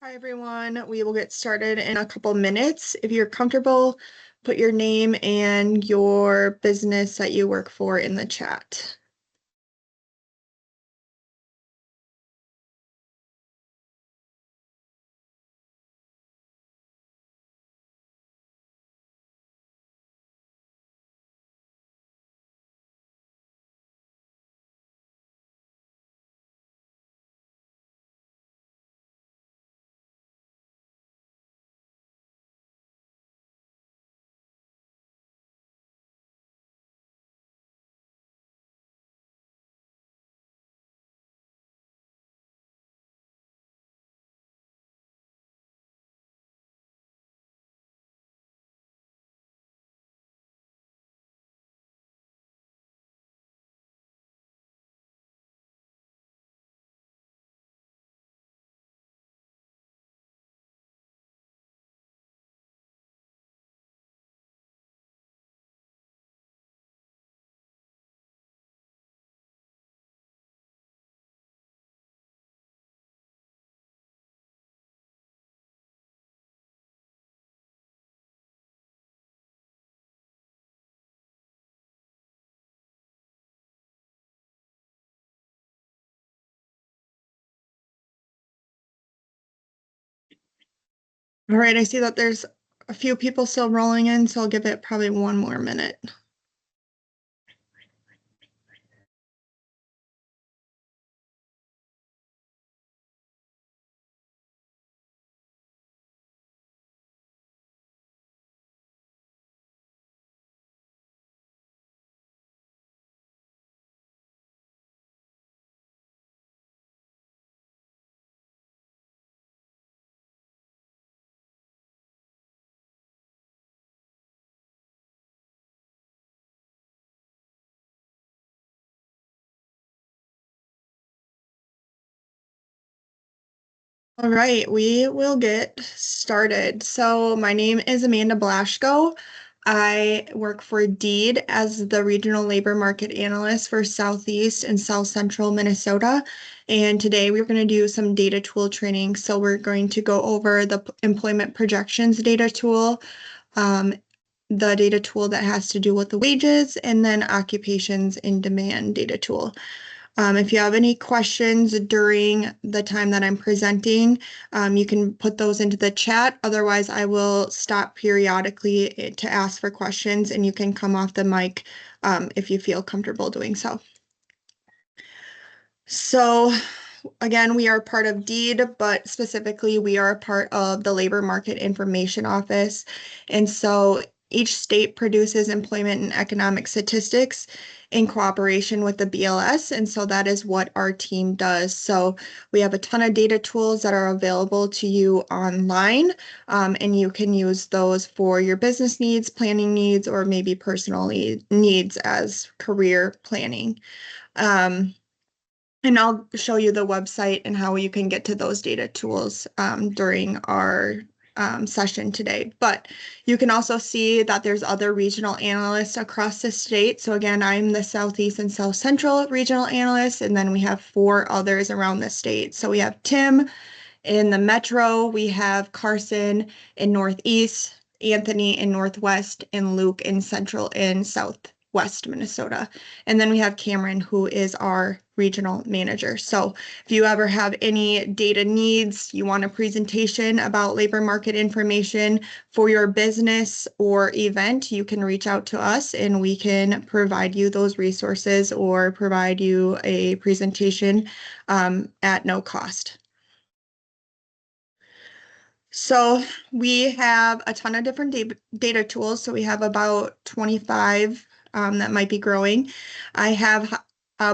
Hi, everyone. We will get started in a couple minutes. If you're comfortable, put your name and your business that you work for in the chat. All right, I see that there's a few people still rolling in, so I'll give it probably one more minute. All right, we will get started. So my name is Amanda Blaschko. I work for Deed as the Regional Labor Market Analyst for Southeast and South Central Minnesota. And today we're going to do some data tool training. So we're going to go over the employment projections data tool, the data tool that has to do with the wages, and then occupations in demand data tool. If you have any questions during the time that I'm presenting, you can put those into the chat. Otherwise, I will stop periodically to ask for questions, and you can come off the mic if you feel comfortable doing so. So again, we are part of DEED, but specifically we are a part of the Labor Market Information Office. And so each state produces employment and economic statistics in cooperation with the BLS. And so that is what our team does. So we have a ton of data tools that are available to you online, and you can use those for your business needs, planning needs, or maybe personal needs as career planning. And I'll show you the website and how you can get to those data tools during our session today. But you can also see that there's other regional analysts across the state. So again, I'm the Southeast and South Central regional analyst, and then we have 4 others around the state. So we have Tim in the Metro, we have Carson in Northeast, Anthony in Northwest, and Luke in Central and Southwest Minnesota. And then we have Cameron, who is our regional manager. So if you ever have any data needs, you want a presentation about labor market information for your business or event, you can reach out to us and we can provide you those resources or provide you a presentation at no cost. So we have a ton of different data tools. So we have about 25 that might be growing. I have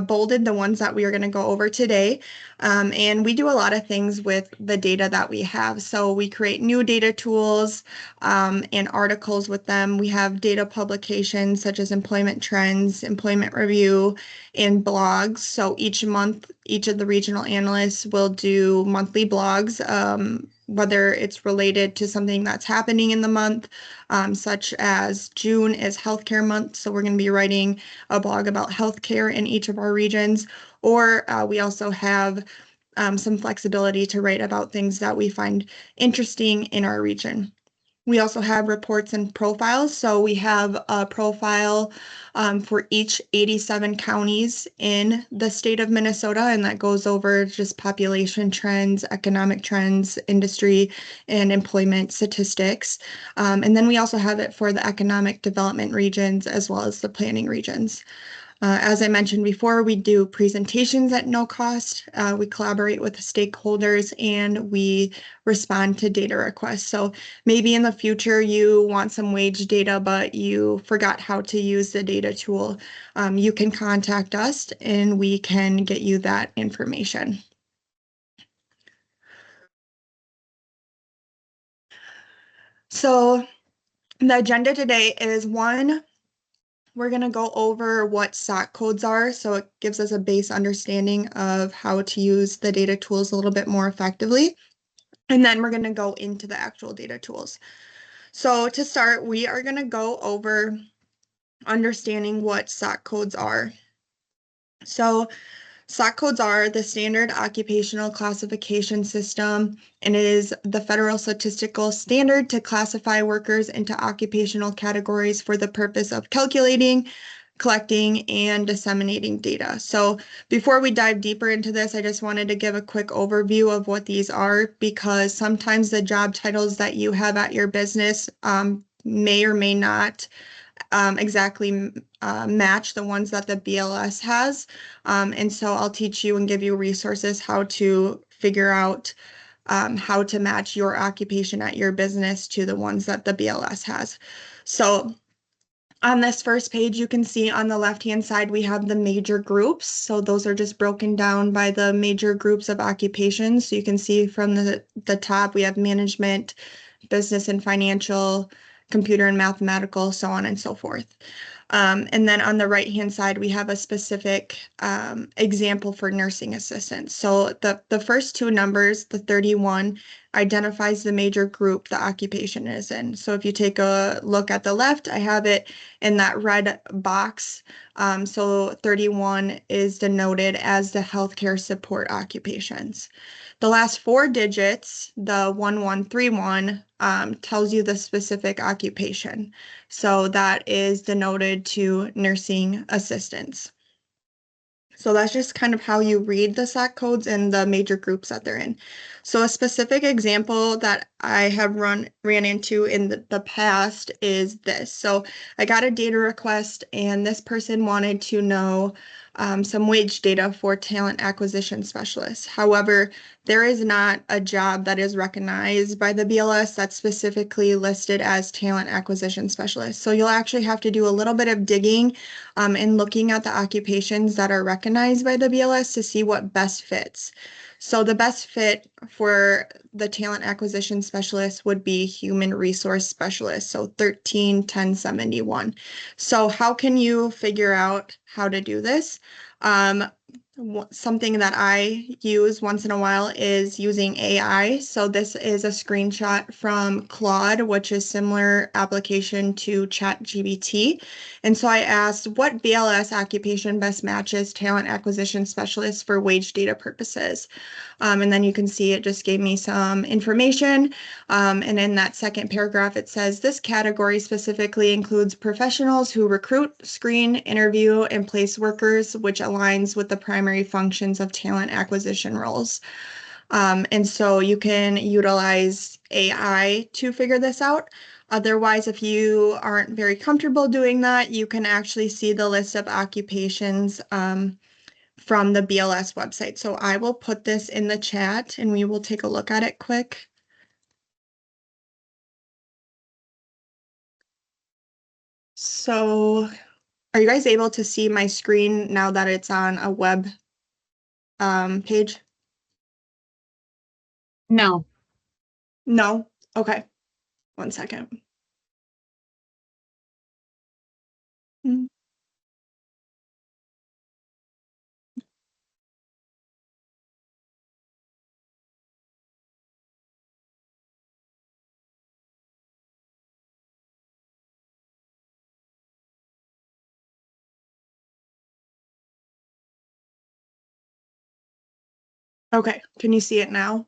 bolded the ones that we are going to go over today. And we do a lot of things with the data that we have. So we create new data tools and articles with them. We have data publications such as employment trends, employment review, and blogs. So each month, each of the regional analysts will do monthly blogs, whether it's related to something that's happening in the month, such as June is healthcare month. So we're going to be writing a blog about healthcare in each of our regions. Or we also have some flexibility to write about things that we find interesting in our region. We also have reports and profiles. So we have a profile for each 87 counties in the state of Minnesota, and that goes over just population trends, economic trends, industry, and employment statistics. And then we also have it for the economic development regions as well as the planning regions. As I mentioned before, we do presentations at no cost. We collaborate with the stakeholders and we respond to data requests. So maybe in the future you want some wage data, but you forgot how to use the data tool. You can contact us and we can get you that information. So the agenda today is one, we're going to go over what SOC codes are, so it gives us a base understanding of how to use the data tools a little bit more effectively. And then we're going to go into the actual data tools. So to start, we are going to go over understanding what SOC codes are. So SOC codes are the Standard Occupational Classification System, and it is the federal statistical standard to classify workers into occupational categories for the purpose of calculating, collecting, and disseminating data. So before we dive deeper into this, I just wanted to give a quick overview of what these are, because sometimes the job titles that you have at your business may or may not exactly match the ones that the BLS has. And so I'll teach you and give you resources how to figure out how to match your occupation at your business to the ones that the BLS has. So on this first page, you can see on the left-hand side, we have the major groups. So those are just broken down by the major groups of occupations. So you can see from the top, we have management, business and financial, computer and mathematical, so on and so forth. And then on the right-hand side, we have a specific example for nursing assistants. So the first two numbers, the 31, identifies the major group the occupation is in. So if you take a look at the left, I have it in that red box. So 31 is denoted as the healthcare support occupations. The last four digits, the 1131, tells you the specific occupation. So that is denoted to nursing assistants. So that's just kind of how you read the SOC codes and the major groups that they're in. So a specific example that I have ran into in the past is this. So I got a data request and this person wanted to know some wage data for talent acquisition specialists. However, there is not a job that is recognized by the BLS that's specifically listed as talent acquisition specialist. So you'll actually have to do a little bit of digging and looking at the occupations that are recognized by the BLS to see what best fits. So the best fit for the talent acquisition specialist would be human resource specialist, so 131071. So how can you figure out how to do this? Something that I use once in a while is using AI. So this is a screenshot from Claude, which is similar application to ChatGPT. And so I asked, what BLS occupation best matches talent acquisition specialist for wage data purposes? And then you can see it just gave me some information. And in that second paragraph, it says this category specifically includes professionals who recruit, screen, interview, and place workers, which aligns with the primary functions of talent acquisition roles. And so you can utilize AI to figure this out. Otherwise, if you aren't very comfortable doing that, you can actually see the list of occupations from the BLS website. So I will put this in the chat and we will take a look at it quick. So are you guys able to see my screen now that it's on a web page? No. No? Okay. 1 second. Mm. Okay, can you see it now?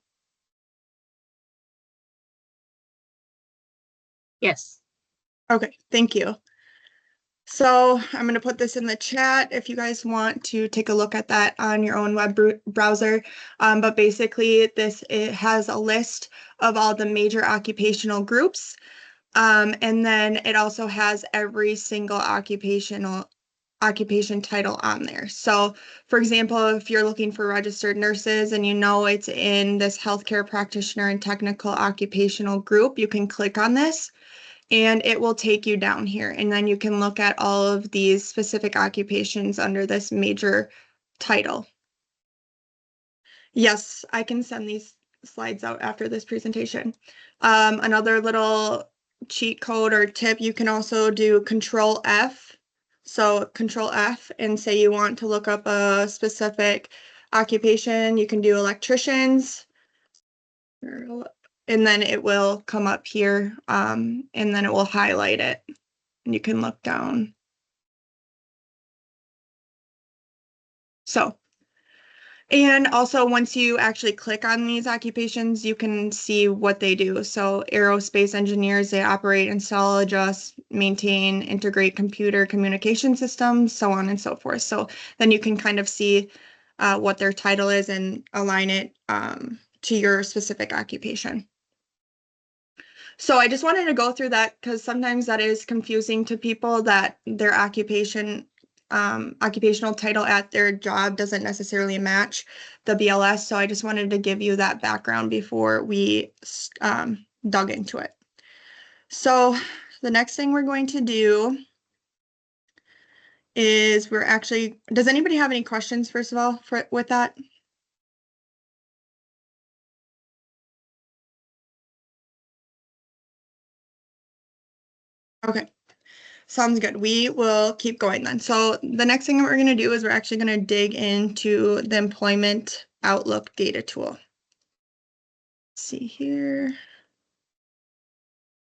Yes. Okay, thank you. So I'm going to put this in the chat if you guys want to take a look at that on your own web browser. But basically, it has a list of all the major occupational groups. And then it also has every single occupation title on there. So, for example, if you're looking for registered nurses and you know it's in this healthcare practitioner and technical occupational group, you can click on this and it will take you down here. And then you can look at all of these specific occupations under this major title. Yes, I can send these slides out after this presentation. Another little cheat code or tip, you can also do Control F. So Control F and say you want to look up a specific occupation. You can do electricians. And then it will come up here and then it will highlight it. And you can look down. So, and also once you actually click on these occupations, you can see what they do. So aerospace engineers, they operate, install, adjust, maintain, integrate computer communication systems, so on and so forth. So then you can kind of see what their title is and align it to your specific occupation. So I just wanted to go through that because sometimes that is confusing to people that their occupational title at their job doesn't necessarily match the BLS. So I just wanted to give you that background before we dug into it. So the next thing we're going to do is does anybody have any questions, first of all, with that? Okay. Sounds good. We will keep going then. So the next thing that we're going to do is we're actually going to dig into the Employment Outlook data tool. Let's see here.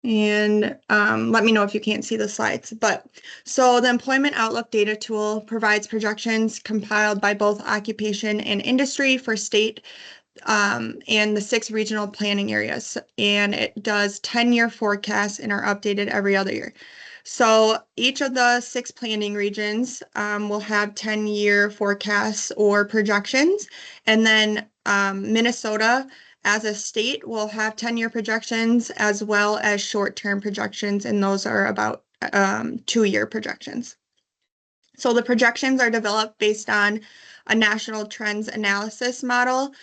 And let me know if you can't see the slides. But so the Employment Outlook data tool provides projections compiled by both occupation and industry for state and the 6 regional planning areas. And it does 10-year forecasts and are updated every other year. So each of the 6 planning regions will have 10-year forecasts or projections. And then Minnesota as a state will have 10-year projections as well as short-term projections. And those are about 2-year projections. So the projections are developed based on a national trends analysis model.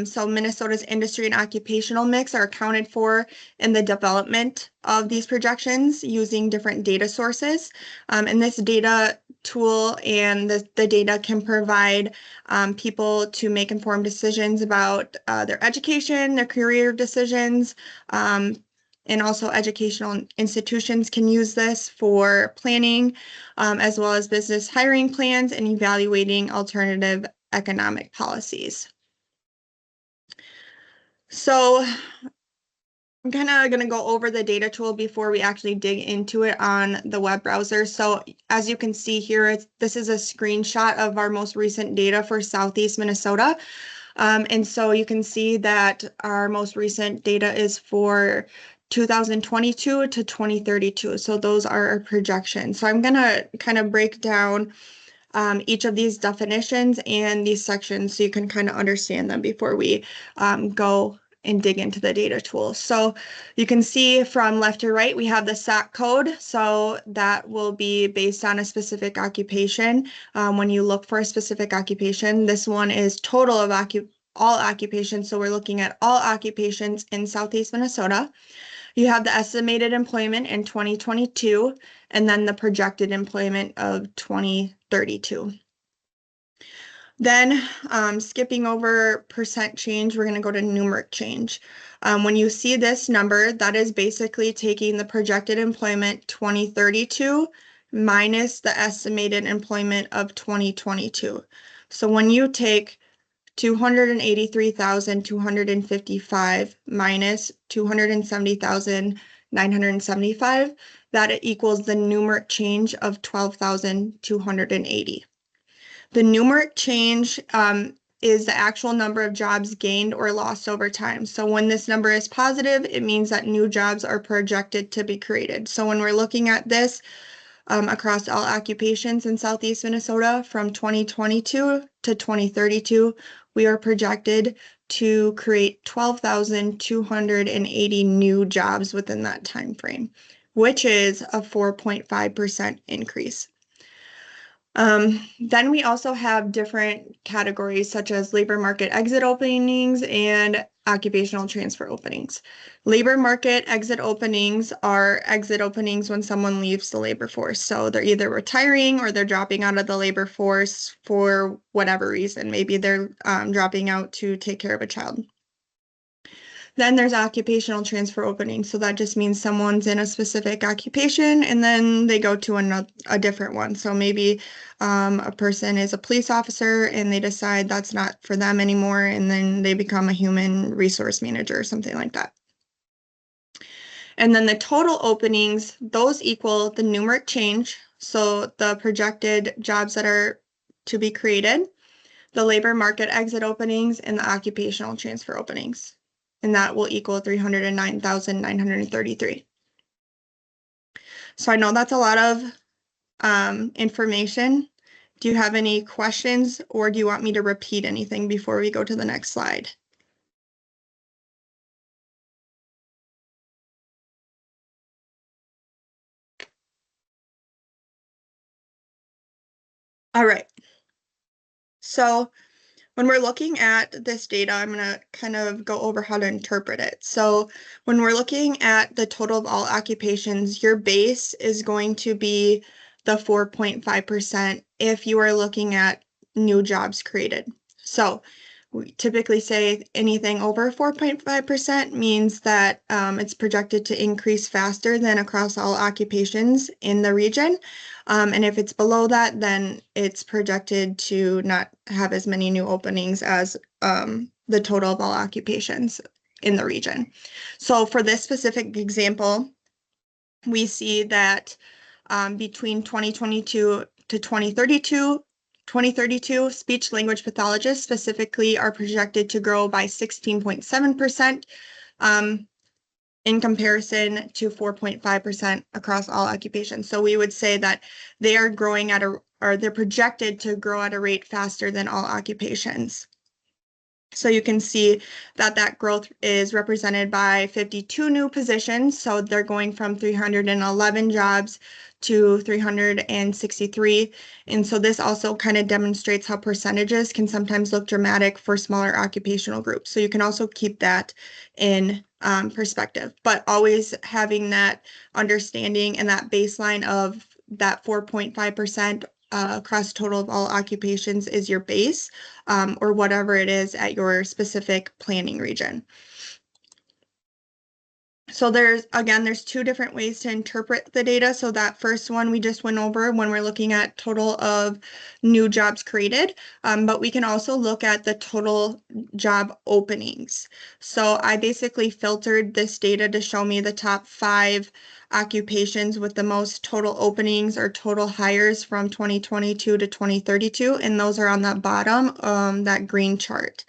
So Minnesota's industry and occupational mix are accounted for in the development of these projections using different data sources. And this data tool and the data can provide people to make informed decisions about their education, their career decisions, and also educational institutions can use this for planning, as well as business hiring plans and evaluating alternative economic policies. So I'm kind of going to go over the data tool before we actually dig into it on the web browser. So as you can see here, this is a screenshot of our most recent data for Southeast Minnesota. And so you can see that our most recent data is for 2022 to 2032. So those are our projections. So I'm going to kind of break down each of these definitions and these sections so you can kind of understand them before we go and dig into the data tool. So you can see from left to right, we have the SAC code. So that will be based on a specific occupation. When you look for a specific occupation, this one is total of all occupations. So we're looking at all occupations in Southeast Minnesota. You have the estimated employment in 2022, and then the projected employment of 2032. Then skipping over percent change, we're going to go to numeric change. When you see this number, that is basically taking the projected employment 2032 minus the estimated employment of 2022. So when you take 283,255 minus 270,975, that equals the numeric change of 12,280. The numeric change is the actual number of jobs gained or lost over time. So when this number is positive, it means that new jobs are projected to be created. So when we're looking at this across all occupations in Southeast Minnesota from 2022 to 2032, we are projected to create 12,280 new jobs within that time frame, which is a 4.5% increase. Then we also have different categories such as labor market exit openings and occupational transfer openings. Labor market exit openings are exit openings when someone leaves the labor force. So they're either retiring or they're dropping out of the labor force for whatever reason. Maybe they're dropping out to take care of a child. Then there's occupational transfer openings. So that just means someone's in a specific occupation and then they go to a different one. So maybe a person is a police officer and they decide that's not for them anymore, and then they become a human resource manager or something like that. And then the total openings, those equal the numeric change. So the projected jobs that are to be created, the labor market exit openings, and the occupational transfer openings. And that will equal 309,933. So I know that's a lot of information. Do you have any questions, or do you want me to repeat anything before we go to the next slide? All right. So when we're looking at this data, I'm going to kind of go over how to interpret it. So when we're looking at the total of all occupations, your base is going to be the 4.5% if you are looking at new jobs created. So we typically say anything over 4.5% means that it's projected to increase faster than across all occupations in the region. And if it's below that, then it's projected to not have as many new openings as the total of all occupations in the region. So for this specific example, we see that between 2022 to 2032, speech language pathologists specifically are projected to grow by 16.7% in comparison to 4.5% across all occupations. So we would say that they are growing at they're projected to grow at a rate faster than all occupations. So you can see that that growth is represented by 52 new positions. So they're going from 311 jobs to 363. And so this also kind of demonstrates how percentages can sometimes look dramatic for smaller occupational groups. So you can also keep that in perspective, but always having that understanding and that baseline of that 4.5% across total of all occupations is your base, or whatever it is at your specific planning region. So there's two different ways to interpret the data. So that first one we just went over when we're looking at total of new jobs created, but we can also look at the total job openings. So I basically filtered this data to show me the top 5 occupations with the most total openings or total hires from 2022 to 2032, and those are on the bottom, that green chart.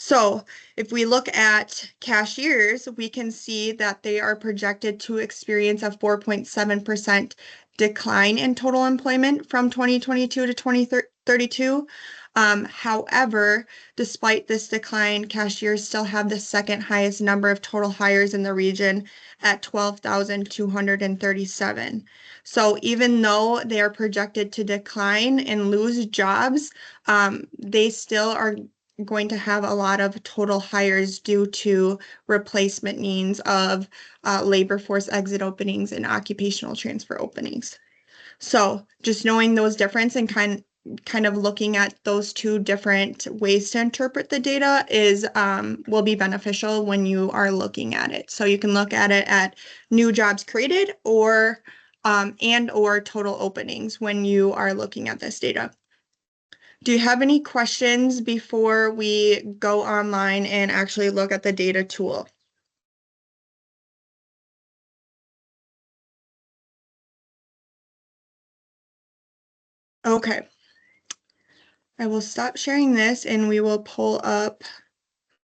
So if we look at cashiers, we can see that they are projected to experience a 4.7% decline in total employment from 2022 to 2032. However, despite this decline, cashiers still have the second highest number of total hires in the region at 12,237. So even though they are projected to decline and lose jobs, they still are going to have a lot of total hires due to replacement needs of labor force exit openings and occupational transfer openings. So just knowing those difference and kind of looking at those two different ways to interpret the data is will be beneficial when you are looking at it. So you can look at it at new jobs created or and or total openings when you are looking at this data. Do you have any questions before we go online and actually look at the data tool? Okay. I will stop sharing this and we will pull up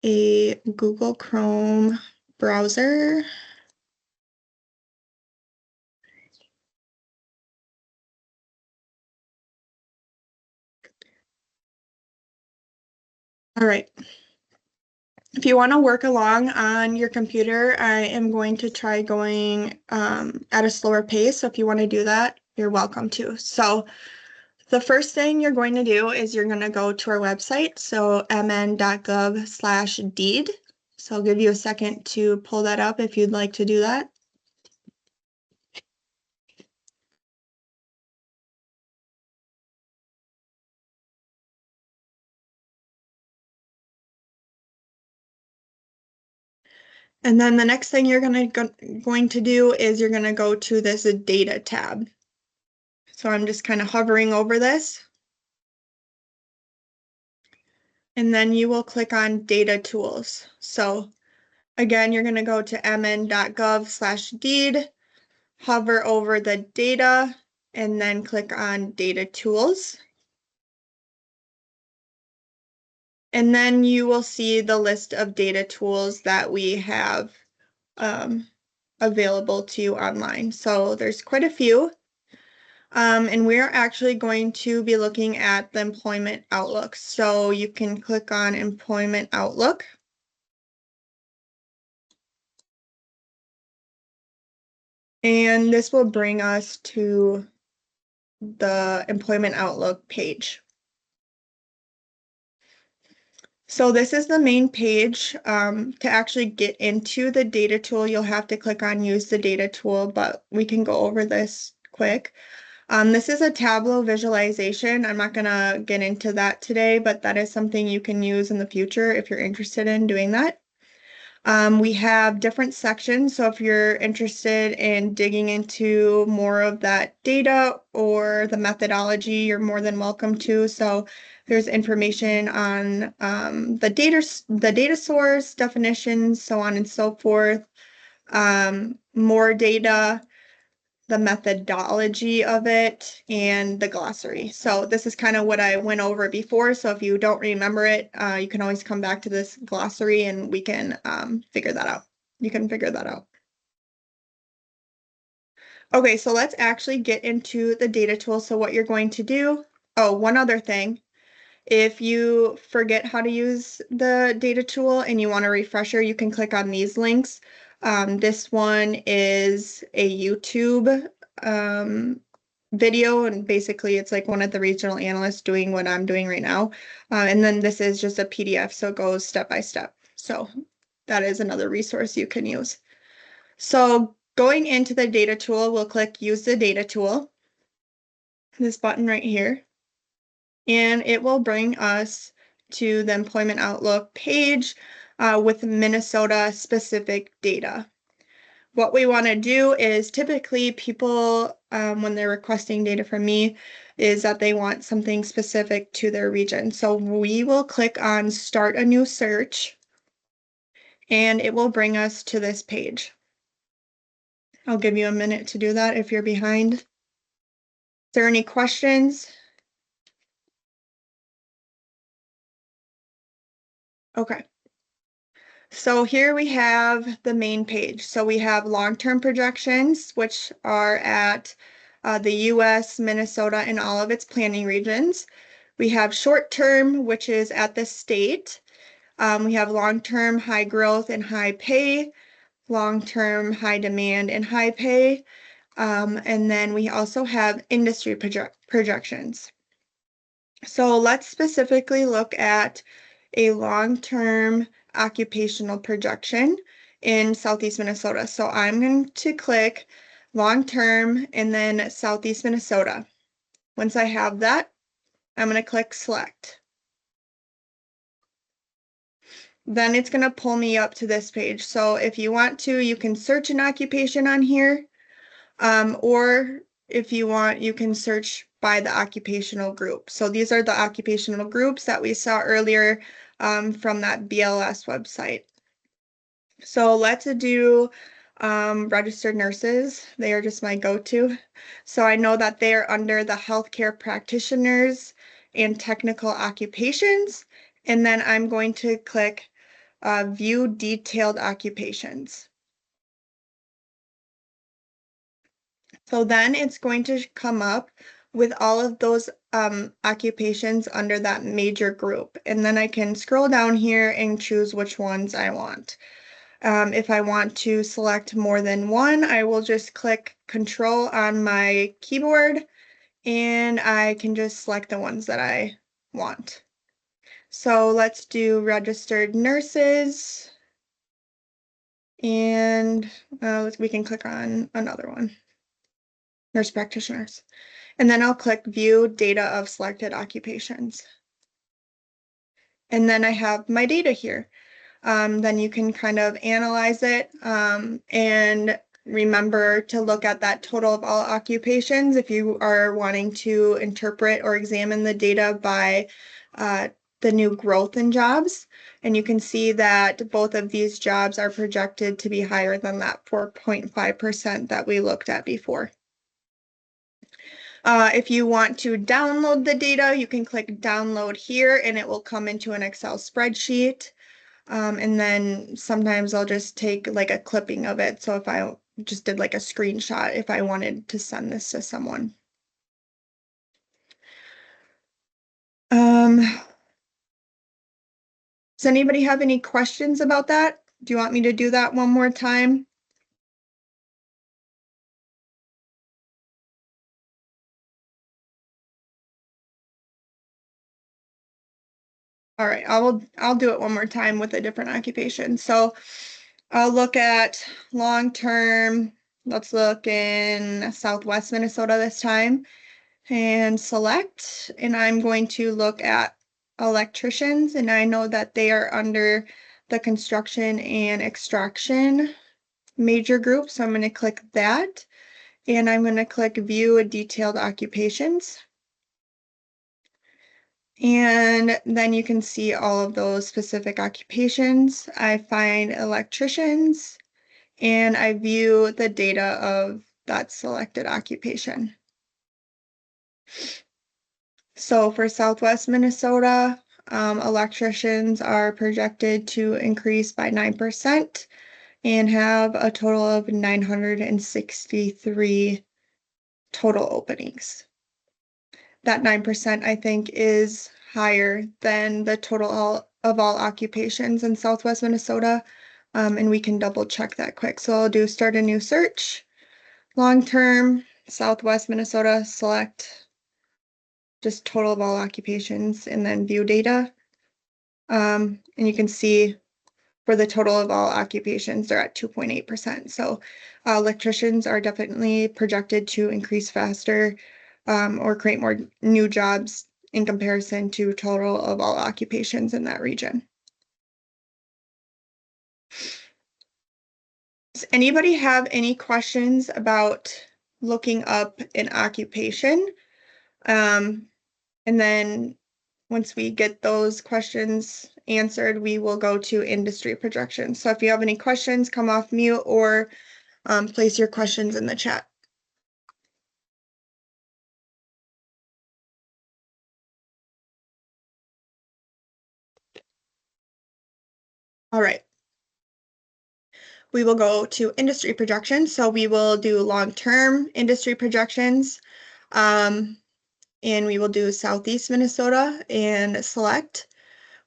a Google Chrome browser. All right. If you want to work along on your computer, I am going to try going at a slower pace. So if you want to do that, you're welcome to. So the first thing you're going to do is you're going to go to our website, so mn.gov/deed. So I'll give you a second to pull that up if you'd like to do that. And then the next thing you're going to do is you're going to go to this data tab. So I'm just kind of hovering over this. And then you will click on data tools. So again, you're going to go to mn.gov/deed, hover over the data, and then click on data tools. And then you will see the list of data tools that we have available to you online. So there's quite a few. And we're actually going to be looking at the Employment Outlook. So you can click on Employment Outlook. And this will bring us to the Employment Outlook page. So this is the main page. To actually get into the data tool, you'll have to click on Use the Data Tool, but we can go over this quick. This is a Tableau visualization. I'm not going to get into that today, but that is something you can use in the future if you're interested in doing that. We have different sections, so if you're interested in digging into more of that data or the methodology, you're more than welcome to. So there's information on the data source, definitions, so on and so forth, more data, the methodology of it, and the glossary. So this is kind of what I went over before. So if you don't remember it, you can always come back to this glossary and we can figure that out. You can figure that out. Okay, so let's actually get into the data tool. So what you're going to do, oh, one other thing. If you forget how to use the data tool and you want a refresher, you can click on these links. This one is a YouTube video, and basically it's like one of the regional analysts doing what I'm doing right now. And then this is just a PDF, so it goes step by step. So that is another resource you can use. So going into the data tool, we'll click Use the Data Tool, this button right here, and it will bring us to the Employment Outlook page with Minnesota specific data. What we want to do is typically people, when they're requesting data from me, is that they want something specific to their region. So we will click on Start a New Search, and it will bring us to this page. I'll give you a minute to do that if you're behind. Is there any questions? Okay. So here we have the main page. So we have long-term projections, which are at the US, Minnesota, and all of its planning regions. We have short-term, which is at the state. We have long-term, high growth and high pay, long-term, high demand and high pay. And then we also have industry projections. So let's specifically look at a long-term occupational projection in Southeast Minnesota. So I'm going to click long-term and then Southeast Minnesota. Once I have that, I'm going to click select. Then it's going to pull me up to this page. So if you want to, you can search an occupation on here, or if you want, you can search by the occupational group. So these are the occupational groups that we saw earlier from that BLS website. So let's do registered nurses. They are just my go-to. So I know that they are under the healthcare practitioners and technical occupations, and then I'm going to click view detailed occupations. So then it's going to come up with all of those occupations under that major group. And then I can scroll down here and choose which ones I want. If I want to select more than one, I will just click Control on my keyboard and I can just select the ones that I want. So let's do registered nurses, and we can click on another one, nurse practitioners. And then I'll click View Data of Selected Occupations. And then I have my data here. Then you can kind of analyze it and remember to look at that total of all occupations if you are wanting to interpret or examine the data by the new growth in jobs. And you can see that both of these jobs are projected to be higher than that 4.5% that we looked at before. If you want to download the data, you can click download here and it will come into an Excel spreadsheet. And then sometimes I'll just take like a clipping of it. So if I just did like a screenshot, if I wanted to send this to someone. Does anybody have any questions about that? Do you want me to do that one more time? All right, I'll do it one more time with a different occupation. So I'll look at long-term. Let's look in Southwest Minnesota this time and select, and I'm going to look at electricians, and I know that they are under the construction and extraction major group, so I'm going to click that, and I'm going to click view detailed occupations. And then you can see all of those specific occupations. I find electricians and I view the data of that selected occupation. So for Southwest Minnesota, electricians are projected to increase by 9% and have a total of 963 total openings. That 9% I think is higher than the total of all occupations in Southwest Minnesota. And we can double check that quick. So I'll do start a new search, long-term, Southwest Minnesota, select just total of all occupations and then view data. And you can see for the total of all occupations, they're at 2.8%. So electricians are definitely projected to increase faster or create more new jobs in comparison to total of all occupations in that region. Does anybody have any questions about looking up an occupation? And then once we get those questions answered, we will go to industry projections. So if you have any questions, come off mute or place your questions in the chat. All right. We will go to industry projections. So we will do long-term industry projections. And we will do Southeast Minnesota and select.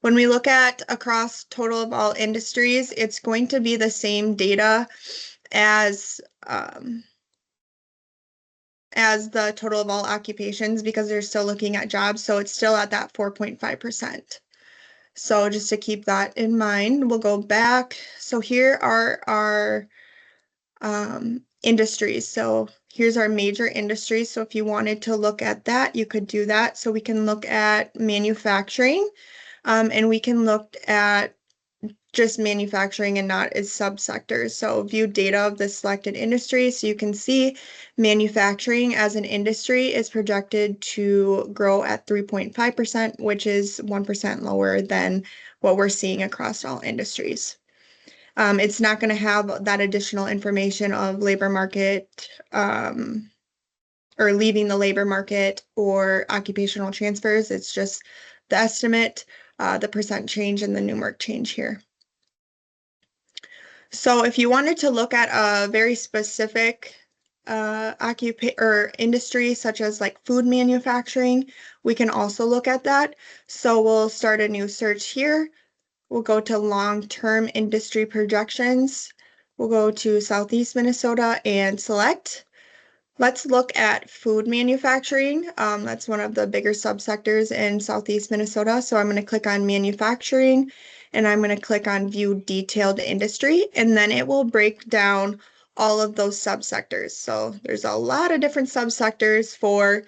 When we look at across total of all industries, it's going to be the same data as the total of all occupations because they're still looking at jobs. So it's still at that 4.5%. So just to keep that in mind, we'll go back. So here are our industries. So here's our major industries. So if you wanted to look at that, you could do that. So we can look at manufacturing, and we can look at just manufacturing and not as subsectors. So view data of the selected industry. So you can see manufacturing as an industry is projected to grow at 3.5%, which is 1% lower than what we're seeing across all industries. It's not going to have that additional information of labor market or leaving the labor market or occupational transfers. It's just the estimate, the percent change and the numeric change here. So if you wanted to look at a very specific or industry such as like food manufacturing, we can also look at that. So we'll start a new search here. We'll go to long-term industry projections. We'll go to Southeast Minnesota and select. Let's look at food manufacturing. That's one of the bigger subsectors in Southeast Minnesota. So I'm going to click on manufacturing and I'm going to click on view detailed industry, and then it will break down all of those subsectors. So there's a lot of different subsectors for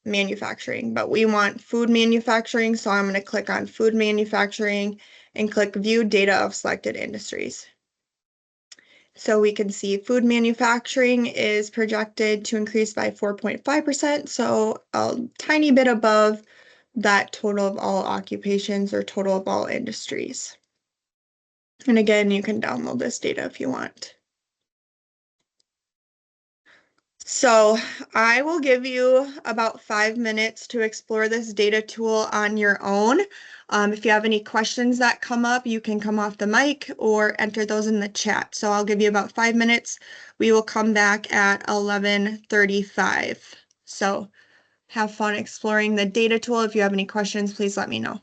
manufacturing, but we want food manufacturing. So I'm going to click on food manufacturing and click view data of selected industries. So we can see food manufacturing is projected to increase by 4.5%, so a tiny bit above that total of all occupations or total of all industries. And again, you can download this data if you want. So I will give you about 5 minutes to explore this data tool on your own. If you have any questions that come up, you can come off the mic or enter those in the chat. So I'll give you about 5 minutes. We will come back at 11:35. So have fun exploring the data tool. If you have any questions, please let me know.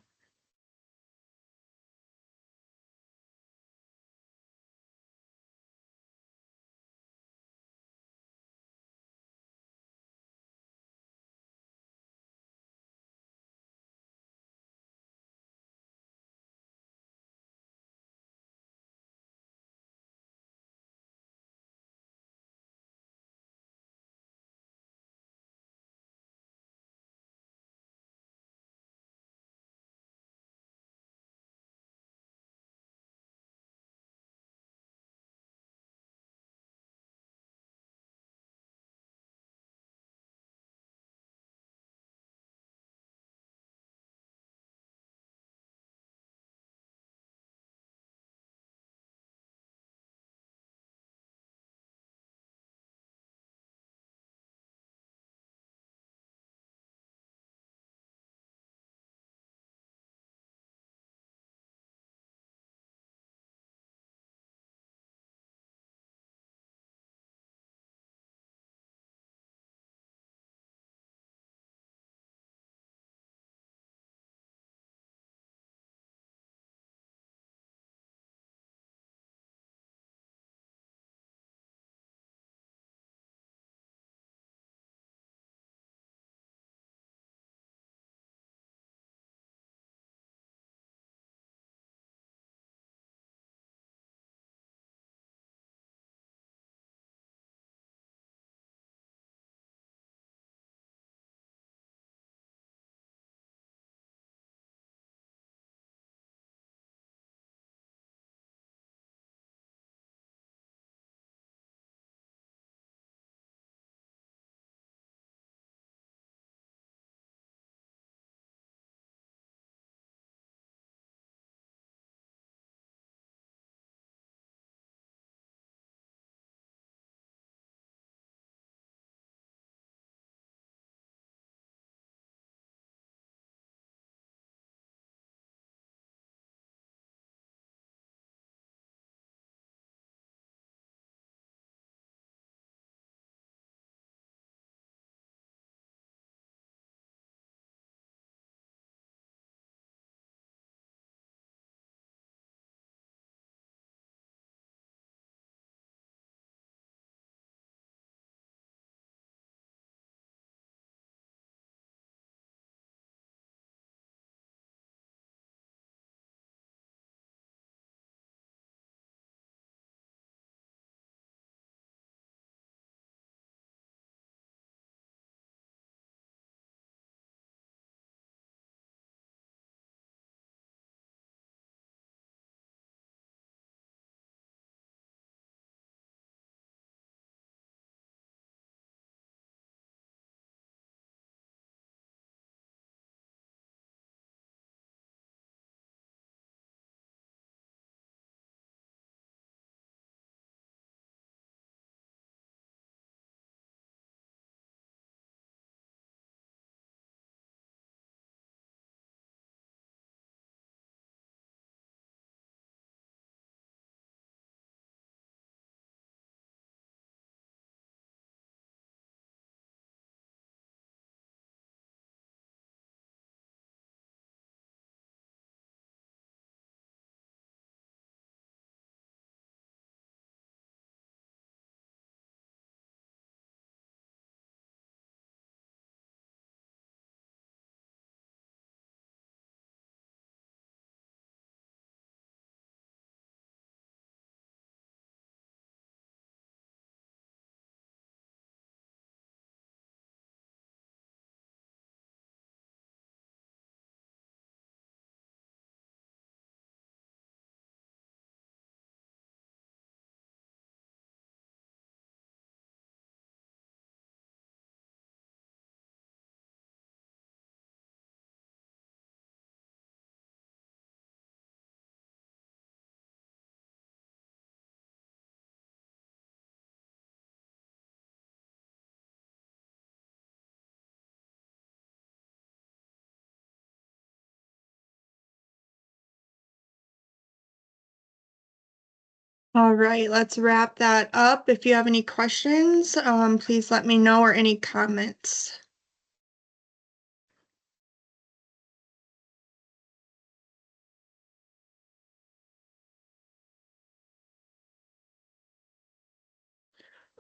All right, let's wrap that up. If you have any questions, please let me know, or any comments.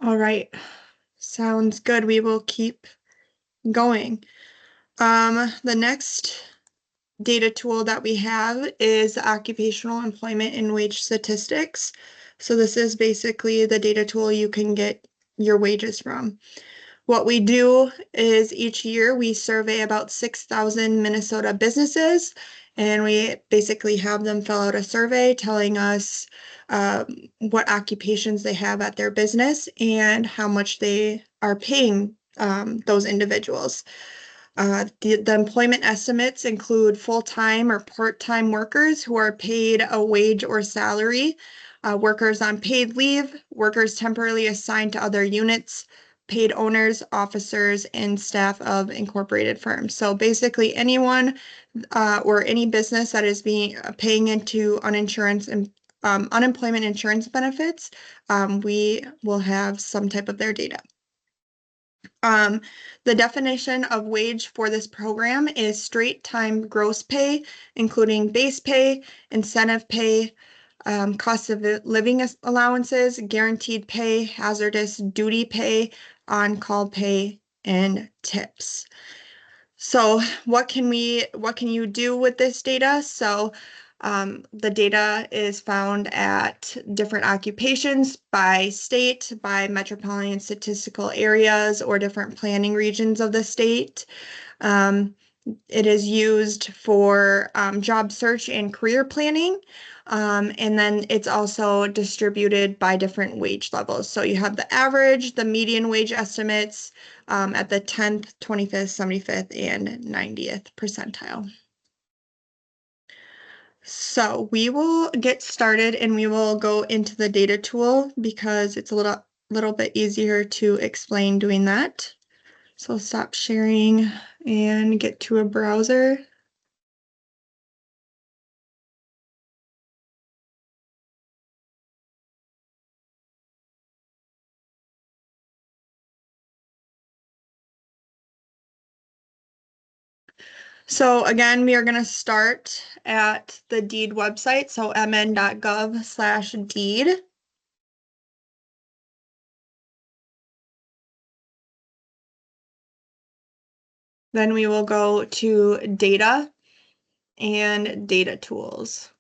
All right, sounds good. We will keep going. The next data tool that we have is occupational employment and wage statistics. So this is basically the data tool you can get your wages from. What we do is each year we survey about 6,000 Minnesota businesses, and we basically have them fill out a survey telling us what occupations they have at their business and how much they are paying those individuals. The employment estimates include full-time or part-time workers who are paid a wage or salary, workers on paid leave, workers temporarily assigned to other units, paid owners, officers, and staff of incorporated firms. So basically anyone or any business that is paying into unemployment insurance benefits, we will have some type of their data. The definition of wage for this program is straight time gross pay, including base pay, incentive pay, cost of living allowances, guaranteed pay, hazardous duty pay, on-call pay, and tips. So what can you do with this data? So the data is found at different occupations by state, by metropolitan statistical areas, or different planning regions of the state. It is used for job search and career planning. And then it's also distributed by different wage levels. So you have the average, the median wage estimates at the 10th, 25th, 75th, and 90th percentile. So we will get started and we will go into the data tool because it's a little bit easier to explain doing that. So I'll stop sharing and get to a browser. So again, we are going to start at the deed website, so mn.gov/deed. Then we will go to data and data tools.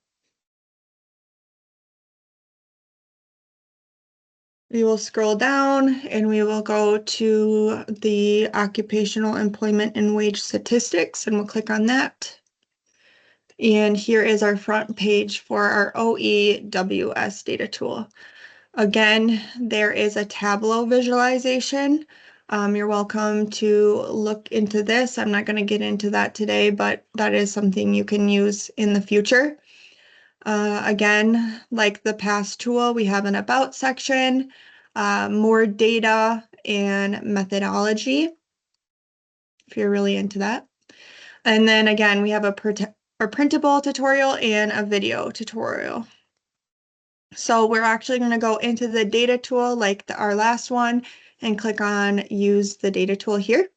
We will scroll down and we will go to the occupational employment and wage statistics, and we'll click on that. And here is our front page for our OEWS data tool. Again, there is a Tableau visualization. You're welcome to look into this. I'm not going to get into that today, but that is something you can use in the future. Again, like the past tool, we have an About section, more data, and methodology, if you're really into that. And then again, we have a printable tutorial and a video tutorial. So we're actually going to go into the data tool like our last one and click on use the data tool here.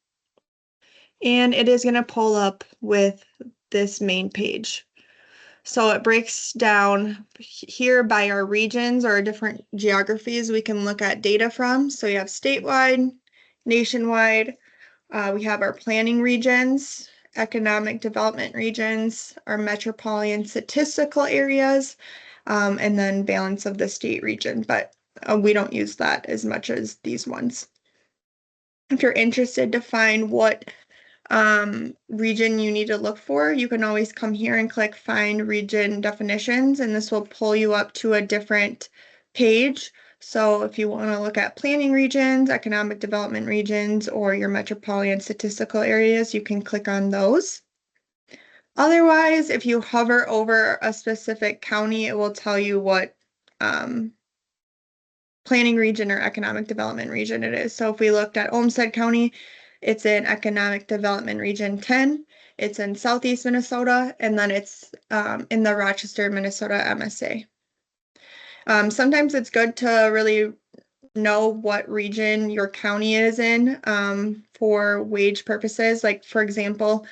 And it is going to pull up with this main page. So it breaks down here by our regions or different geographies we can look at data from. So you have statewide, nationwide, we have our planning regions, economic development regions, our metropolitan statistical areas, and then balance of the state region, but we don't use that as much as these ones. If you're interested to find what region you need to look for, you can always come here and click Find Region Definitions, and this will pull you up to a different page. So if you want to look at planning regions, economic development regions, or your metropolitan statistical areas, you can click on those. Otherwise, if you hover over a specific county, it will tell you what planning region or economic development region it is. So if we looked at Olmsted County, it's in Economic Development Region 10. It's in Southeast Minnesota, and then it's in the Rochester, Minnesota MSA. Sometimes it's good to really know what region your county is in for wage purposes. Like, for example,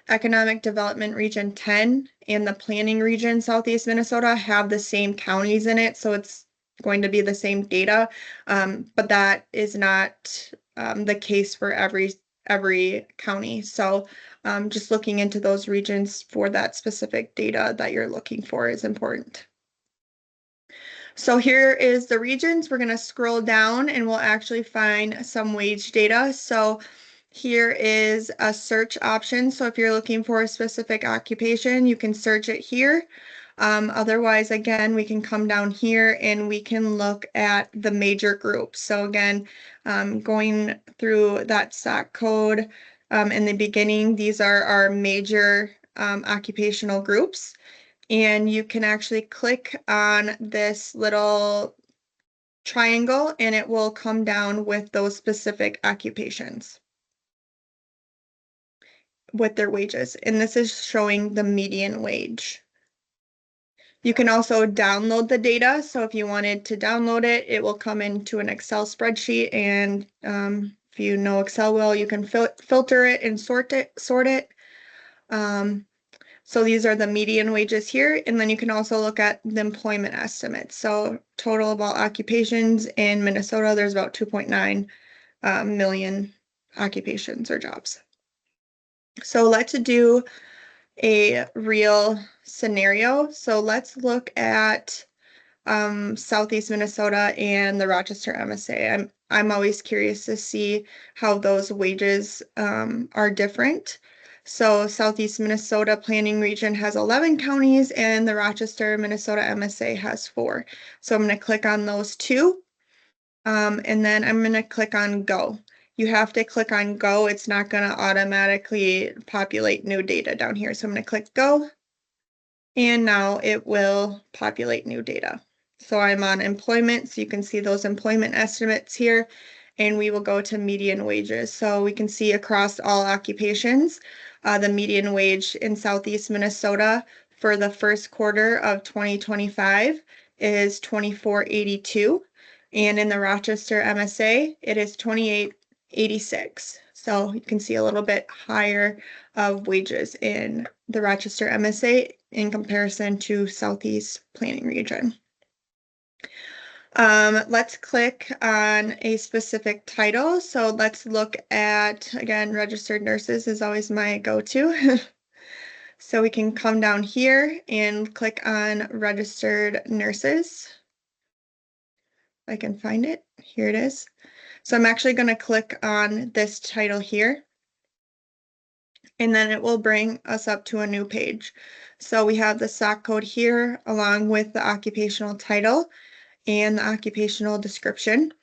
Economic Development Region 10 and the Planning Region Southeast Minnesota have the same counties in it, so it's going to be the same data. But that is not the case for every county. So just looking into those regions for that specific data that you're looking for is important. So here is the regions. We're going to scroll down and we'll actually find some wage data. So here is a search option. So if you're looking for a specific occupation, you can search it here. Otherwise, again, we can come down here and we can look at the major groups. So again, going through that SOC code in the beginning, these are our major occupational groups. And you can actually click on this little triangle and it will come down with those specific occupations with their wages. And this is showing the median wage. You can also download the data. So if you wanted to download it, it will come into an Excel spreadsheet. And if you know Excel well, you can filter it and sort it. So these are the median wages here, and then you can also look at the employment estimates. So total of all occupations in Minnesota, there's about 2.9 million occupations or jobs. So let's do a real scenario. So let's look at Southeast Minnesota and the Rochester MSA. I'm always curious to see how those wages are different. So Southeast Minnesota Planning Region has 11 counties and the Rochester, Minnesota MSA has 4. So I'm going to click on those two and then I'm going to click on Go. You have to click on Go. It's not going to automatically populate new data down here. So I'm going to click Go and now it will populate new data. So I'm on employment, so you can see those employment estimates here, and we will go to median wages. So we can see across all occupations, the median wage in Southeast Minnesota for the first quarter of 2025 is $24.82, and in the Rochester MSA, it is $28.86. So you can see a little bit higher of wages in the Rochester MSA in comparison to Southeast Planning Region. Let's click on a specific title. So let's look at, again, registered nurses is always my go-to. So we can come down here and click on registered nurses. I can find it. Here it is. So I'm actually going to click on this title here. And then it will bring us up to a new page. So we have the SOC code here along with the occupational title and the occupational description.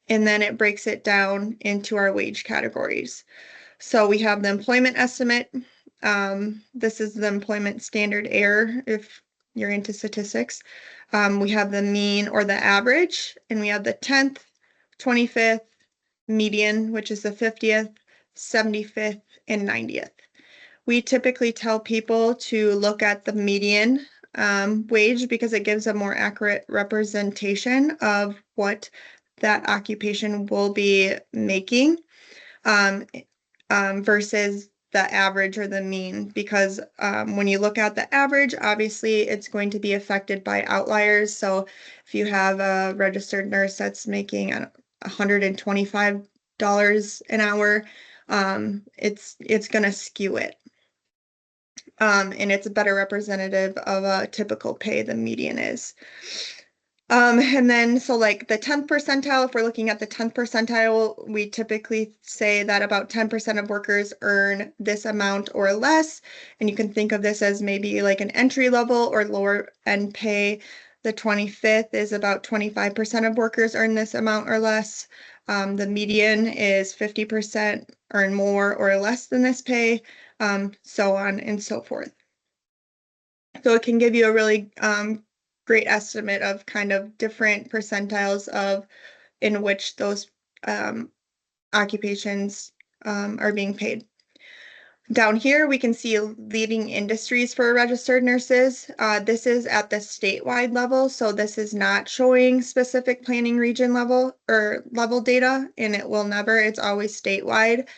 And then it breaks it down into our wage categories. So we have the employment estimate. This is the employment standard error if you're into statistics. We have the mean or the average, and we have the 10th, 25th, median, which is the 50th, 75th, and 90th. We typically tell people to look at the median wage because it gives a more accurate representation of what that occupation will be making versus the average or the mean, because when you look at the average, obviously it's going to be affected by outliers. So if you have a registered nurse that's making $125 an hour, it's going to skew it. And it's a better representative of a typical pay the median is. And then, so like the 10th percentile, if we're looking at the 10th percentile, we typically say that about 10% of workers earn this amount or less. And you can think of this as maybe like an entry level or lower end pay. The 25th is about 25% of workers earn this amount or less. The median is 50% earn more or less than this pay, so on and so forth. So it can give you a really great estimate of kind of different percentiles of in which those occupations are being paid. Down here, we can see leading industries for registered nurses. This is at the statewide level, so this is not showing specific planning region level or level data, and it will never, it's always statewide.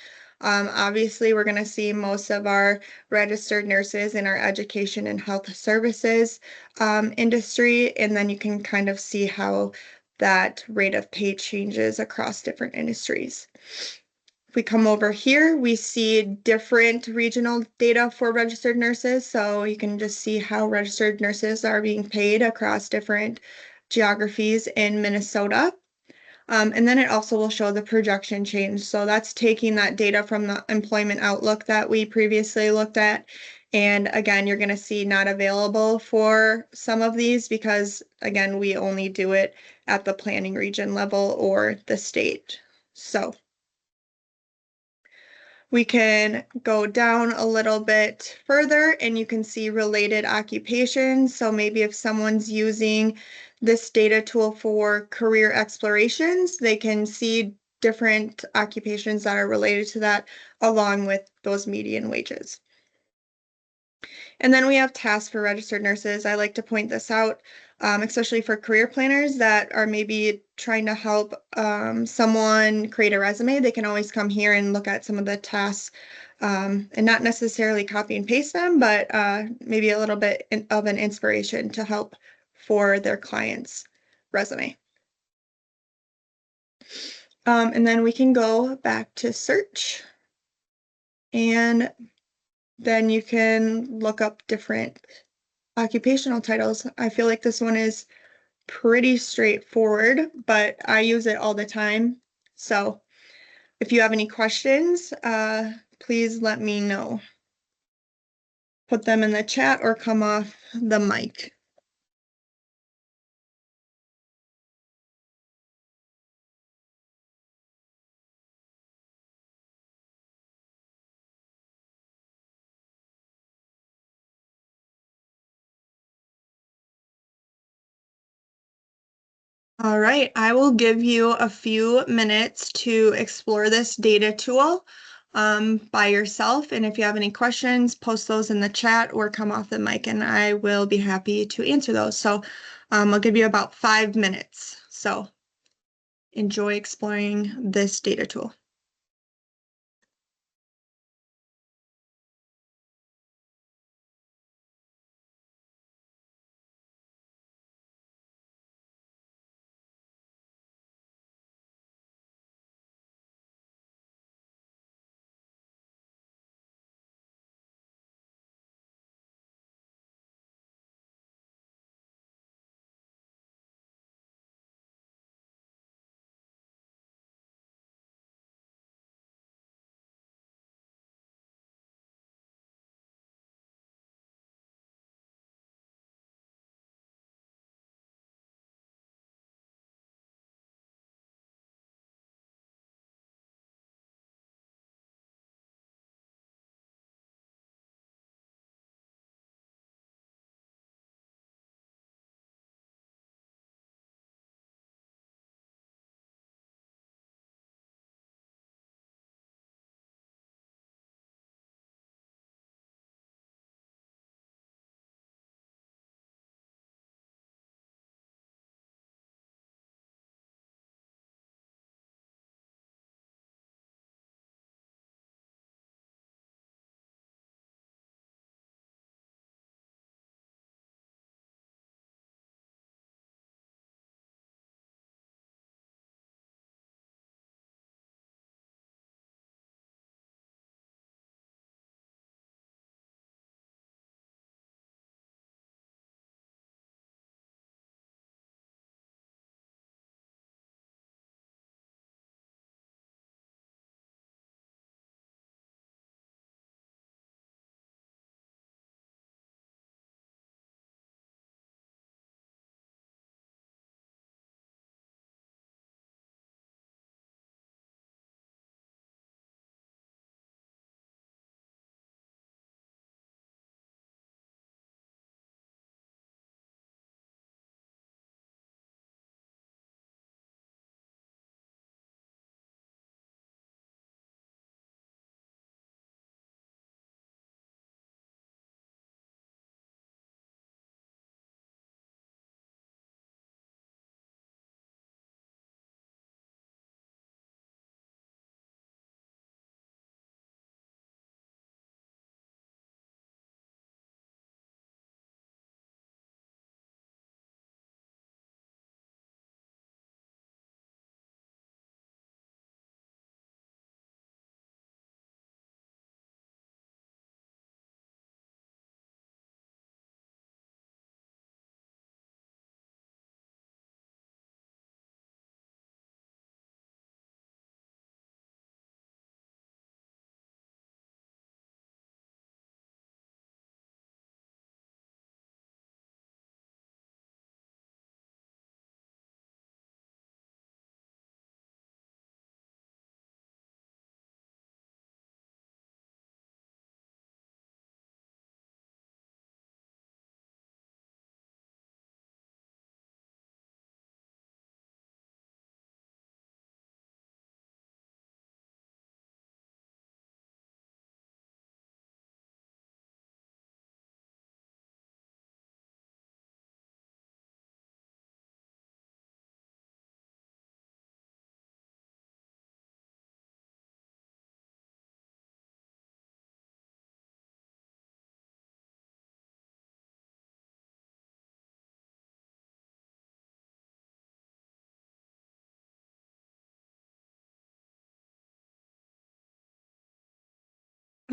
Obviously, we're going to see most of our registered nurses in our education and health services industry, and then you can kind of see how that rate of pay changes across different industries. If we come over here, we see different regional data for registered nurses. So you can just see how registered nurses are being paid across different geographies in Minnesota. And then it also will show the projection change. So that's taking that data from the employment outlook that we previously looked at. And again, you're going to see not available for some of these because, again, we only do it at the planning region level or the state. So we can go down a little bit further and you can see related occupations. So maybe if someone's using this data tool for career explorations, they can see different occupations that are related to that along with those median wages. And then we have tasks for registered nurses. I like to point this out, especially for career planners that are maybe trying to help someone create a resume. They can always come here and look at some of the tasks and not necessarily copy and paste them, but maybe a little bit of an inspiration to help for their client's resume. And then we can go back to search and then you can look up different occupational titles. I feel like this one is pretty straightforward, but I use it all the time. So if you have any questions, please let me know. Put them in the chat or come off the mic. All right, I will give you a few minutes to explore this data tool by yourself. And if you have any questions, post those in the chat or come off the mic and I will be happy to answer those. So I'll give you about 5 minutes. So enjoy exploring this data tool.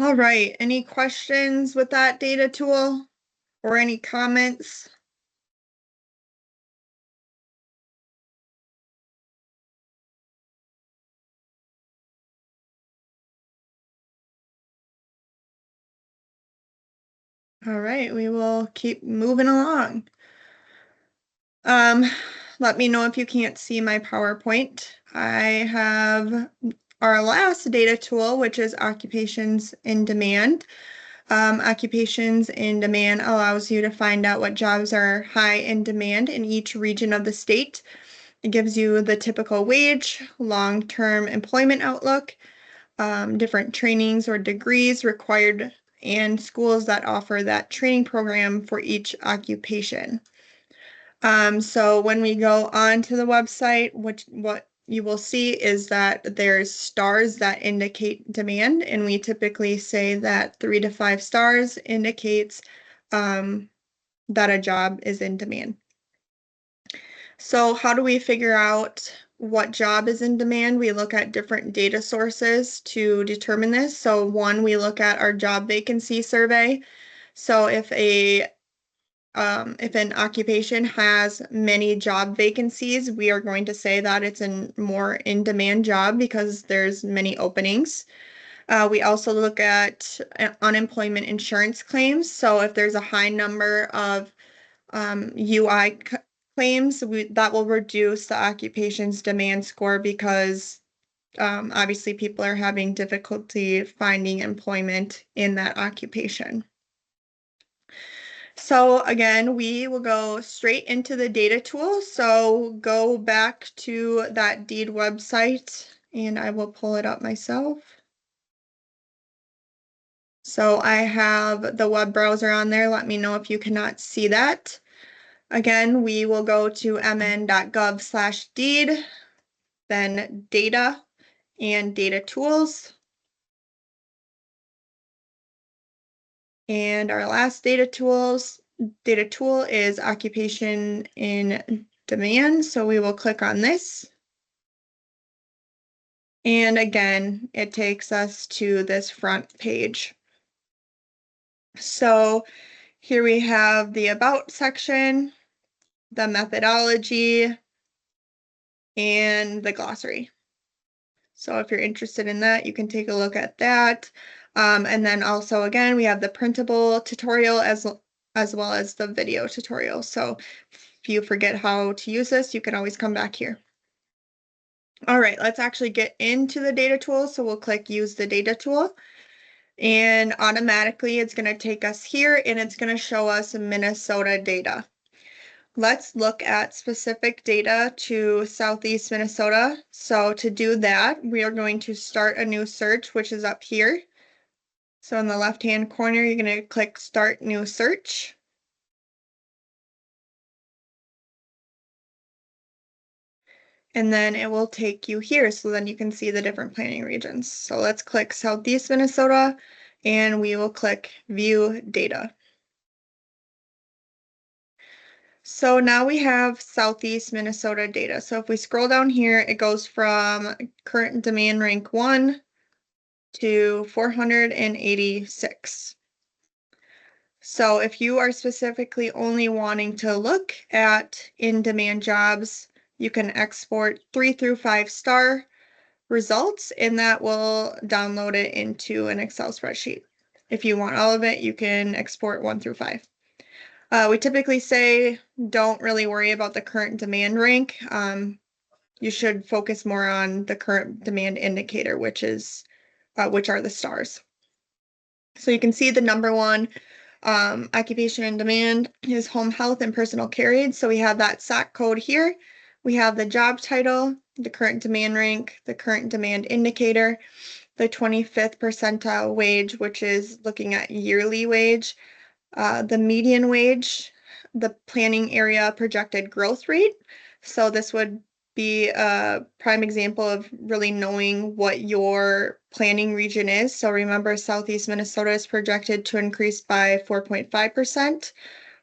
All right, any questions with that data tool or any comments? All right, we will keep moving along. Let me know if you can't see my PowerPoint. I have our last data tool, which is occupations in demand. Occupations in demand allows you to find out what jobs are high in demand in each region of the state. It gives you the typical wage, long-term employment outlook, different trainings or degrees required, and schools that offer that training program for each occupation. So when we go onto the website, what you will see is that there's stars that indicate demand, and we typically say that 3 to 5 stars indicates that a job is in demand. So how do we figure out what job is in demand? We look at different data sources to determine this. So one, we look at our job vacancy survey. So if an occupation has many job vacancies, we are going to say that it's a more in-demand job because there's many openings. We also look at unemployment insurance claims. So if there's a high number of UI claims, that will reduce the occupation's demand score because obviously people are having difficulty finding employment in that occupation. So again, we will go straight into the data tool. So go back to that deed website and I will pull it up myself. So I have the web browser on there. Let me know if you cannot see that. Again, we will go to mn.gov/deed, then data and data tools. And our last data tool is occupation in demand. So we will click on this. And again, it takes us to this front page. So here we have the About section, the methodology, and the glossary. So if you're interested in that, you can take a look at that. And then also, again, we have the printable tutorial as well as the video tutorial. So if you forget how to use this, you can always come back here. All right, let's actually get into the data tool. So we'll click Use the Data Tool. And automatically it's going to take us here and it's going to show us Minnesota data. Let's look at specific data to Southeast Minnesota. So to do that, we are going to start a new search, which is up here. So in the left-hand corner, you're going to click Start New Search. And then it will take you here, so then you can see the different planning regions. So let's click Southeast Minnesota, and we will click View Data. So now we have Southeast Minnesota data. So if we scroll down here, it goes from current demand rank 1 to 486. So if you are specifically only wanting to look at in-demand jobs, you can export 3 through 5 star results, and that will download it into an Excel spreadsheet. If you want all of it, you can export 1 through 5. We typically say don't really worry about the current demand rank. You should focus more on the current demand indicator, which are the stars. So you can see the number one occupation in demand is home health and personal care aides. So we have that SOC code here. We have the job title, the current demand rank, the current demand indicator, the 25th percentile wage, which is looking at yearly wage, the median wage, the planning area projected growth rate. So this would be a prime example of really knowing what your planning region is. So remember, Southeast Minnesota is projected to increase by 4.5%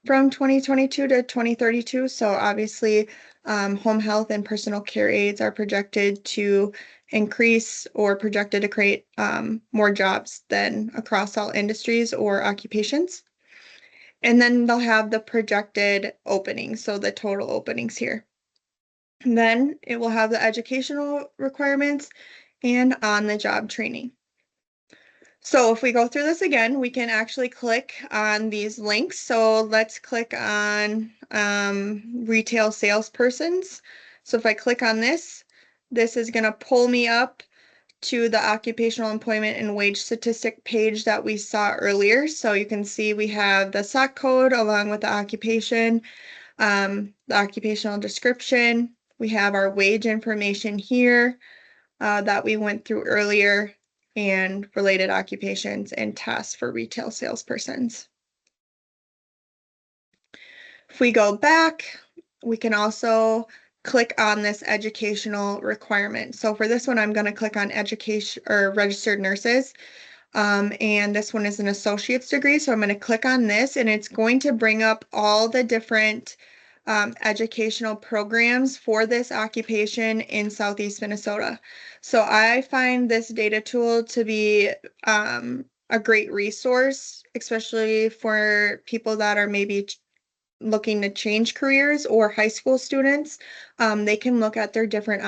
from 2022 to 2032. So obviously, home health and personal care aides are projected to increase or projected to create more jobs than across all industries or occupations. And then they'll have the projected openings, so the total openings here. And then it will have the educational requirements and on-the-job training. So if we go through this again, we can actually click on these links. So let's click on retail salespersons. So if I click on this, this is going to pull me up to the occupational employment and wage statistic page that we saw earlier. So you can see we have the SOC code along with the occupation, the occupational description. We have our wage information here that we went through earlier, and related occupations and tasks for retail salespersons. If we go back, we can also click on this educational requirement. So for this one, I'm going to click on education or registered nurses. And this one is an associate's degree. So I'm going to click on this, and it's going to bring up all the different educational programs for this occupation in Southeast Minnesota. So I find this data tool to be a great resource, especially for people that are maybe looking to change careers or high school students. They can look at their different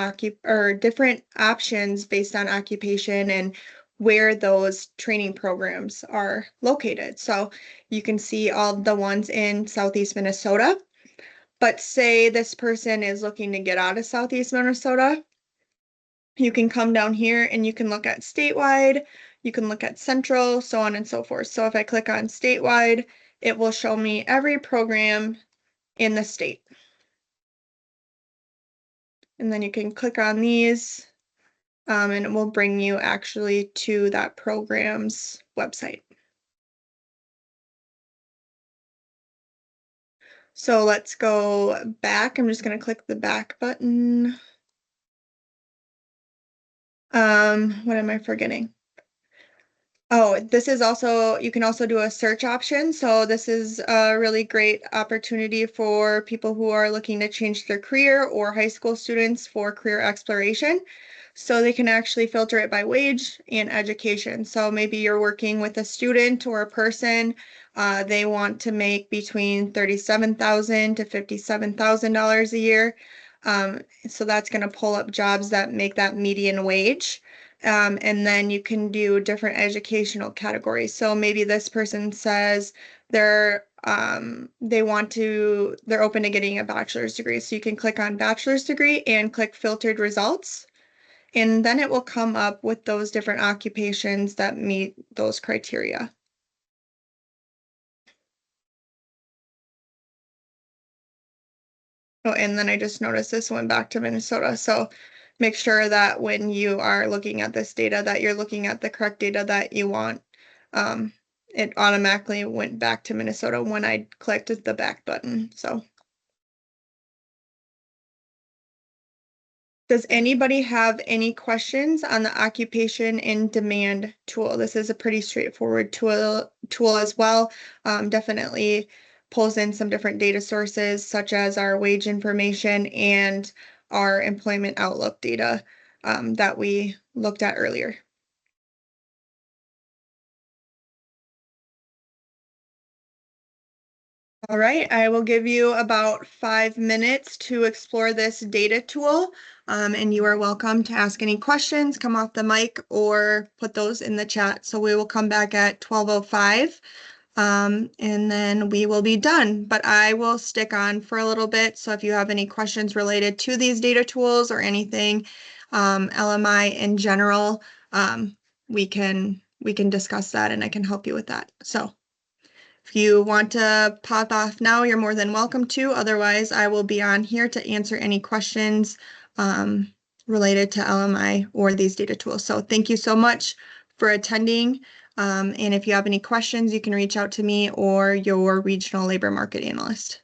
options based on occupation and where those training programs are located. So you can see all the ones in Southeast Minnesota. But say this person is looking to get out of Southeast Minnesota, you can come down here and you can look at statewide, you can look at central, so on and so forth. So if I click on statewide, it will show me every program in the state. And then you can click on these and it will bring you actually to that program's website. So let's go back. I'm just going to click the back button. What am I forgetting? Oh, this is also, you can also do a search option. So this is a really great opportunity for people who are looking to change their career or high school students for career exploration. So they can actually filter it by wage and education. So maybe you're working with a student or a person, they want to make between $37,000 to $57,000 a year. So that's going to pull up jobs that make that median wage. And then you can do different educational categories. So maybe this person says they're they're open to getting a bachelor's degree. So you can click on bachelor's degree and click filtered results. And then it will come up with those different occupations that meet those criteria. Oh, and then I just noticed this went back to Minnesota. So make sure that when you are looking at this data that you're looking at the correct data that you want. It automatically went back to Minnesota when I clicked the back button. So does anybody have any questions on the occupation and demand tool? This is a pretty straightforward tool as well. Definitely pulls in some different data sources such as our wage information and our employment outlook data that we looked at earlier. All right, I will give you about 5 minutes to explore this data tool, and you are welcome to ask any questions, come off the mic, or put those in the chat. So we will come back at 12:05, and then we will be done. But I will stick on for a little bit. So if you have any questions related to these data tools or anything, LMI in general, we can discuss that, and I can help you with that. So. If you want to pop off now, you're more than welcome to. Otherwise, I will be on here to answer any questions related to LMI or these data tools. So thank you so much for attending. And if you have any questions, you can reach out to me or your regional labor market analyst.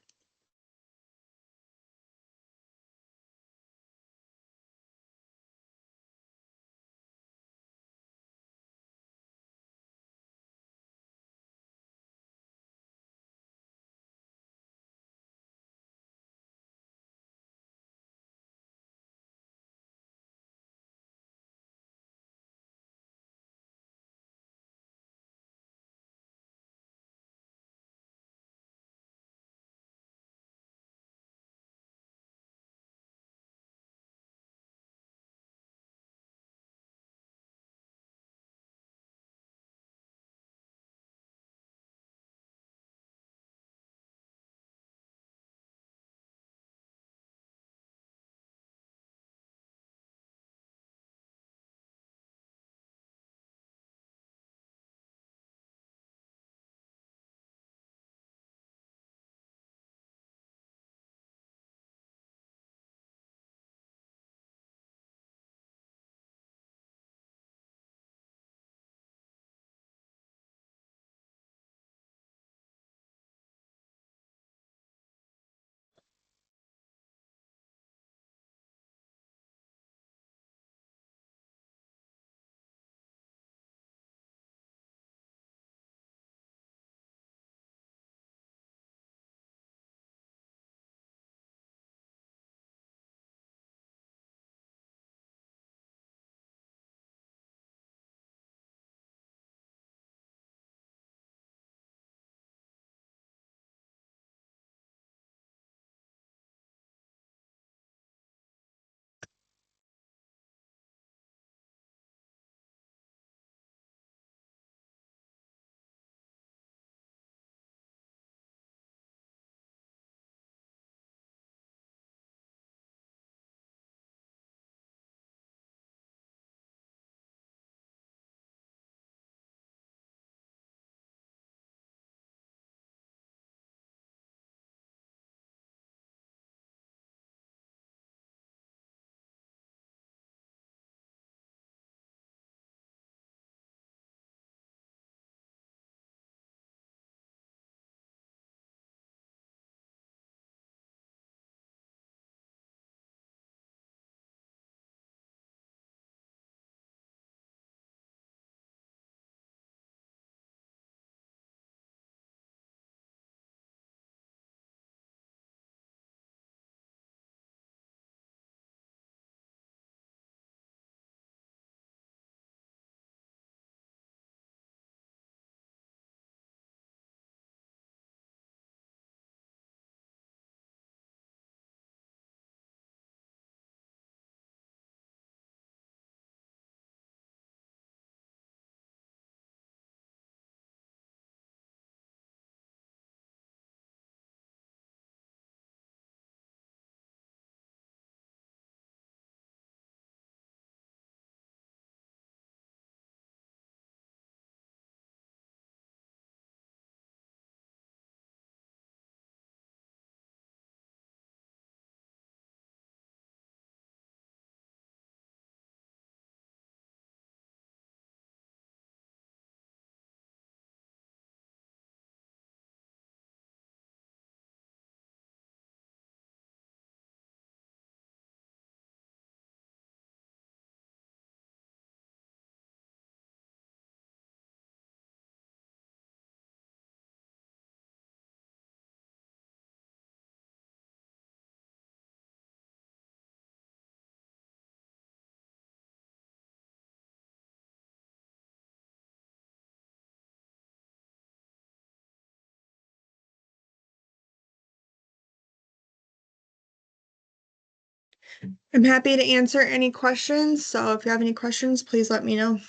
I'm happy to answer any questions. So if you have any questions, please let me know.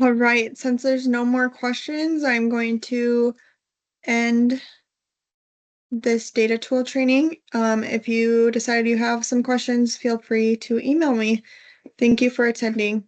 All right, since there's no more questions, I'm going to end this data tool training. If you decide you have some questions, feel free to email me. Thank you for attending.